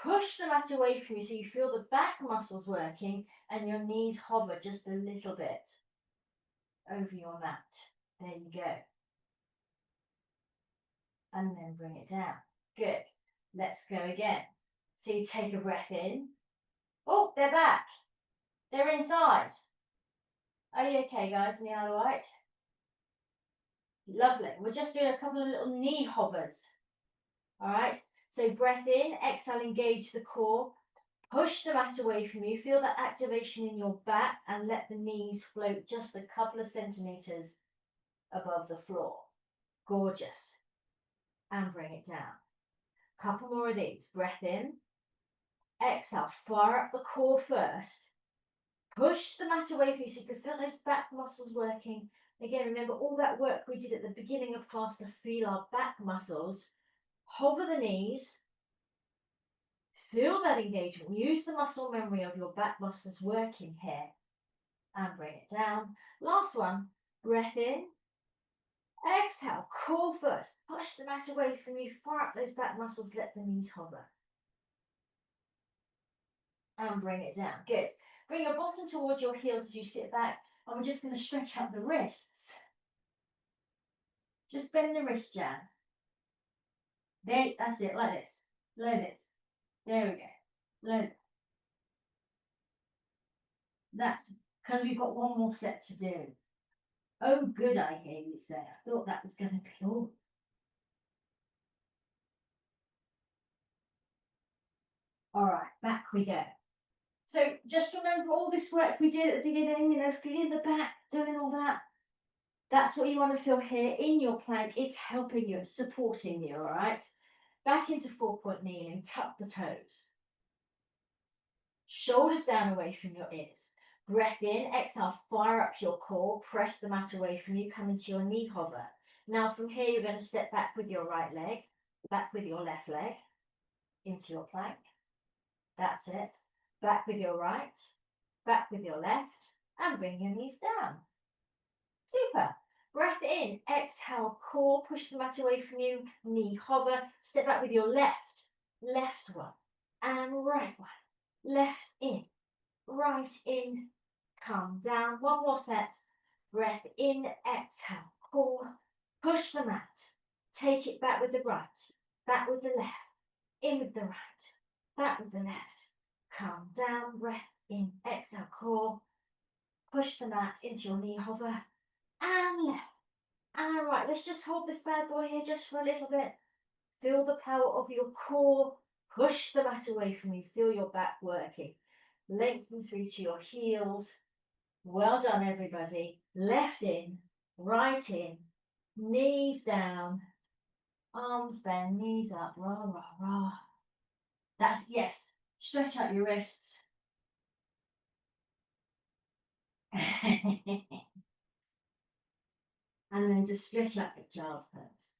[SPEAKER 1] Push the mat away from you so you feel the back muscles working and your knees hover just a little bit over your mat. There you go. And then bring it down. Good. Let's go again. So you take a breath in. Oh, they're back. They're inside. Are you okay, guys? And you all right? Lovely. We're just doing a couple of little knee hovers. All right. So breath in, exhale, engage the core. Push the mat away from you. Feel that activation in your back and let the knees float just a couple of centimeters above the floor. Gorgeous. And bring it down. Couple more of these. Breath in. Exhale. Fire up the core first. Push the mat away from you so you can feel those back muscles working. Again, remember all that work we did at the beginning of class to feel our back muscles. Hover the knees. Feel that engagement. Use the muscle memory of your back muscles working here. And bring it down. Last one. Breath in. Exhale. Core first. Push the mat away from you. Fire up those back muscles. Let the knees hover. And bring it down. Good. Bring your bottom towards your heels as you sit back. And we're just going to stretch out the wrists. Just bend the wrist, Jan. There, that's it, like this. Like this. There we go. Like that. That's because we've got one more set to do. Oh, good, I hear you say. I thought that was going to be all. All right, back we go. So just remember all this work we did at the beginning, feeling the back, doing all that. That's what you want to feel here in your plank. It's helping you, it's supporting you, all right? Back into 4-point kneeling, tuck the toes. Shoulders down away from your ears. Breath in, exhale, fire up your core, press the mat away from you, come into your knee hover. Now from here, you're going to step back with your right leg, back with your left leg, into your plank. That's it. Back with your right, back with your left, and bring your knees down. Super. Breath in, exhale, core, push the mat away from you, knee hover, step back with your left one, and right one. Left in, right in, come down. One more set. Breath in, exhale, core, push the mat. Take it back with the right, back with the left, in with the right, back with the left. Come down, breath in, exhale, core. Push the mat into your knee hover. And left. And right, let's just hold this bad boy here just for a little bit. Feel the power of your core. Push the mat away from you. Feel your back working. Lengthen through to your heels. Well done, everybody. Left in, right in, knees down, arms bend, knees up, rah, rah, rah. That's, yes, stretch out your wrists. And then just stretch out your child pose.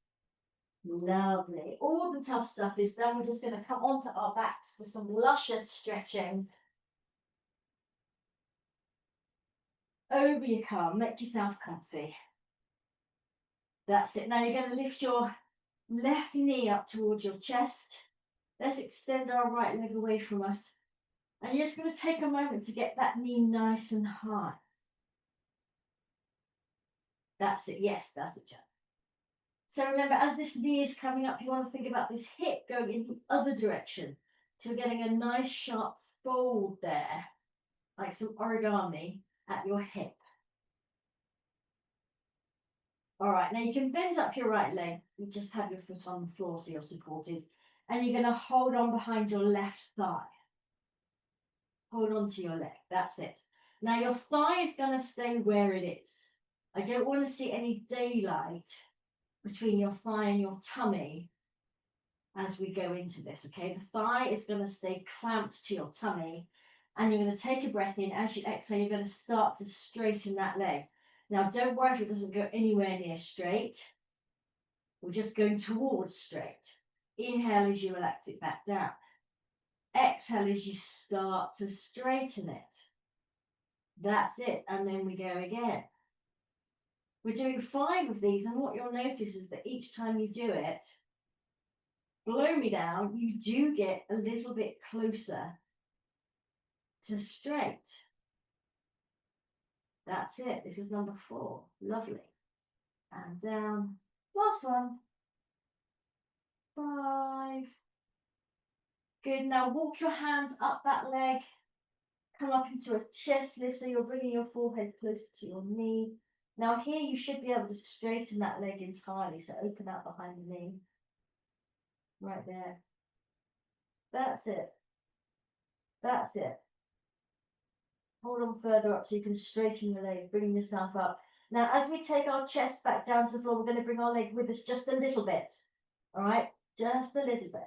[SPEAKER 1] Lovely. All the tough stuff is done. We're just going to come onto our backs for some luscious stretching. Over you come. Make yourself comfy. That's it. Now you're going to lift your left knee up towards your chest. Let's extend our right leg away from us. And you're just going to take a moment to get that knee nice and high. That's it. Yes, that's it, Jack. So remember, as this knee is coming up, you want to think about this hip going in the other direction. So you're getting a nice sharp fold there, like some origami at your hip. All right, now you can bend up your right leg. You just have your foot on the floor so you're supported. And you're going to hold on behind your left thigh. Hold on to your leg. That's it. Now your thigh is going to stay where it is. I don't want to see any daylight between your thigh and your tummy as we go into this, okay? The thigh is going to stay clamped to your tummy, and you're going to take a breath in. As you exhale, you're going to start to straighten that leg. Now, don't worry if it doesn't go anywhere near straight. We're just going towards straight. Inhale as you relax it back down. Exhale as you start to straighten it. That's it, and then we go again. We're doing 5 of these, and what you'll notice is that each time you do it, blow me down, you do get a little bit closer to straight. That's it. This is number 4. Lovely. And down. Last one. 5. Good. Now walk your hands up that leg. Come up into a chest lift so you're bringing your forehead closer to your knee. Now here you should be able to straighten that leg entirely. So open out behind the knee. Right there. That's it. That's it. Hold on further up so you can straighten your leg, bring yourself up. Now, as we take our chest back down to the floor, we're going to bring our leg with us just a little bit. All right? Just a little bit.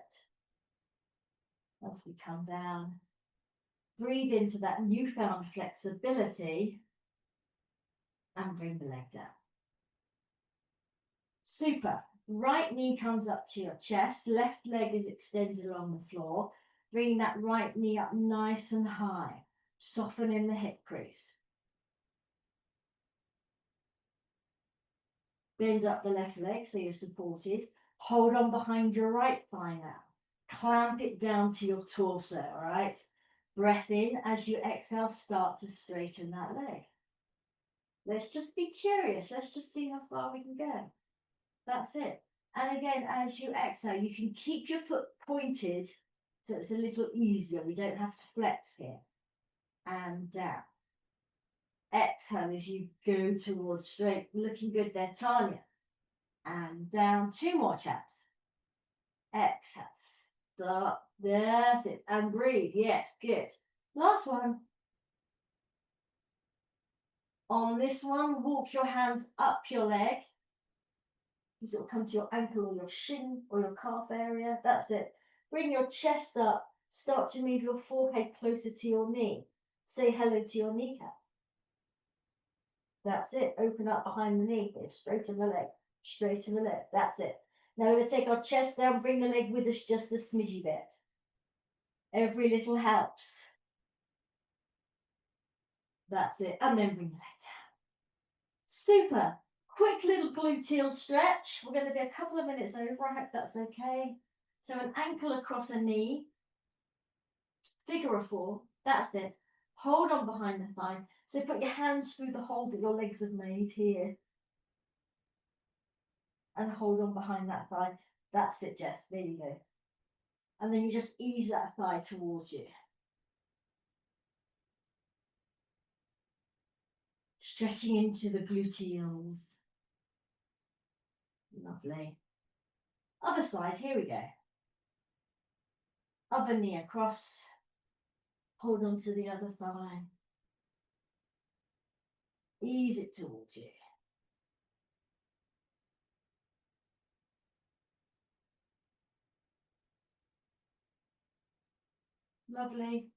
[SPEAKER 1] As we come down, breathe into that newfound flexibility and bring the leg down. Super. Right knee comes up to your chest. Left leg is extended along the floor. Bring that right knee up nice and high. Soften in the hip crease. Bend up the left leg so you're supported. Hold on behind your right thigh now. Clamp it down to your torso, all right? Breath in. As you exhale, start to straighten that leg. Let's just be curious. Let's just see how far we can go. That's it. And again, as you exhale, you can keep your foot pointed so it's a little easier. We don't have to flex here. And down. Exhale as you go towards straight. Looking good there, Tanya. And down. 2 more, chaps. Exhale. Stop. That's it. And breathe. Yes, good. Last one. On this one, walk your hands up your leg. You sort of come to your ankle or your shin or your calf area. That's it. Bring your chest up. Start to move your forehead closer to your knee. Say hello to your kneecap. That's it. Open up behind the knee. Straighten the leg. Straighten the leg. That's it. Now we're going to take our chest down, bring the leg with us just a smidgy bit. Every little helps. That's it. And then bring the leg down. Super. Quick little gluteal stretch. We're going to be a couple of minutes over. I hope that's okay. So an ankle across a knee. Figure of 4. That's it. Hold on behind the thigh. So put your hands through the hole that your legs have made here. And hold on behind that thigh. That's it, Jess. There you go. And then you just ease that thigh towards you. Stretching into the gluteals. Lovely. Other side, here we go. Other knee across. Hold on to the other thigh. Ease it towards you. Lovely.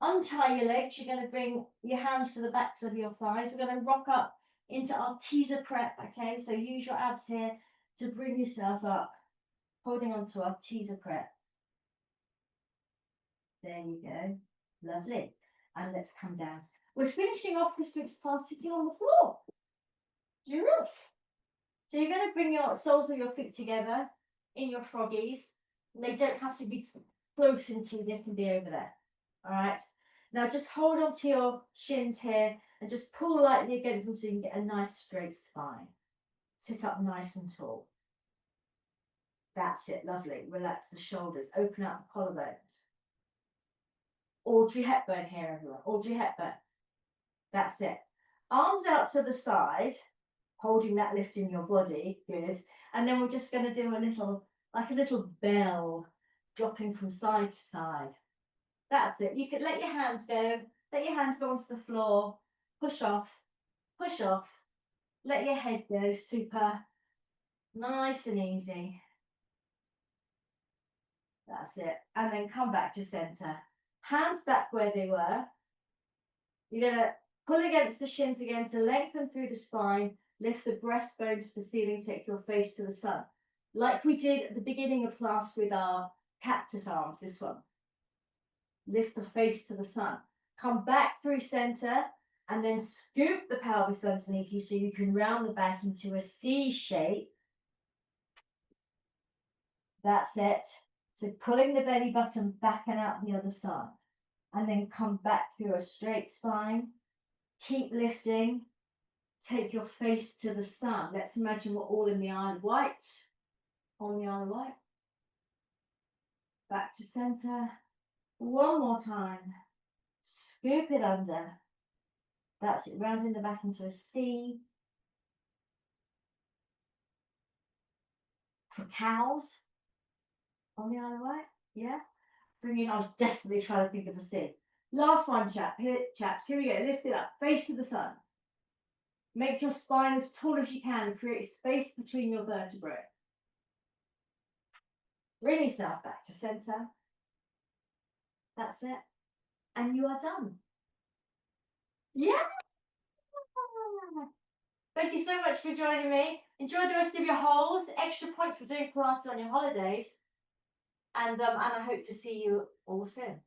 [SPEAKER 1] Untie your legs. You're going to bring your hands to the backs of your thighs. We're going to rock up into our teaser prep. Okay, so use your abs here to bring yourself up, holding on to our teaser prep. There you go. Lovely. And let's come down. We're finishing off this week's class sitting on the floor. So you're going to bring your soles of your feet together in your froggies. They don't have to be close into you, they can be over there. All right. Now just hold on to your shins here and just pull lightly against them so you can get a nice straight spine. Sit up nice and tall. That's it, lovely. Relax the shoulders, open up the collarbones. Audrey Hepburn here, everyone. Audrey Hepburn. That's it. Arms out to the side, holding that lift in your body. Good. And then we're just going to do a little, like a little bell, dropping from side to side. That's it. You can let your hands go. Let your hands go onto the floor. Push off. Push off. Let your head go. Super. Nice and easy. That's it. And then come back to center. Hands back where they were. You're going to pull against the shins again to lengthen through the spine. Lift the breastbone to the ceiling. Take your face to the sun. Like we did at the beginning of class with our cactus arms, this one. Lift the face to the sun. Come back through center and then scoop the pelvis underneath you so you can round the back into a C shape. That's it. So pulling the belly button back and out the other side. And then come back through a straight spine. Keep lifting. Take your face to the sun. Let's imagine we're all in the Isle of Wight. On the Isle of Wight. Back to center. One more time. Scoop it under. That's it. Rounding the back into a C. For cows. On the Isle of Wight. Yeah. Bringing, I was desperately trying to think of a C. Last one, chaps. Here we go. Lift it up. Face to the sun. Make your spine as tall as you can. Create space between your vertebrae. Bring yourself back to center. That's it. And you are done. Yeah. Thank you so much for joining me. Enjoy the rest of your holes. Extra points for doing Pilates on your holidays. And I hope to see you all soon.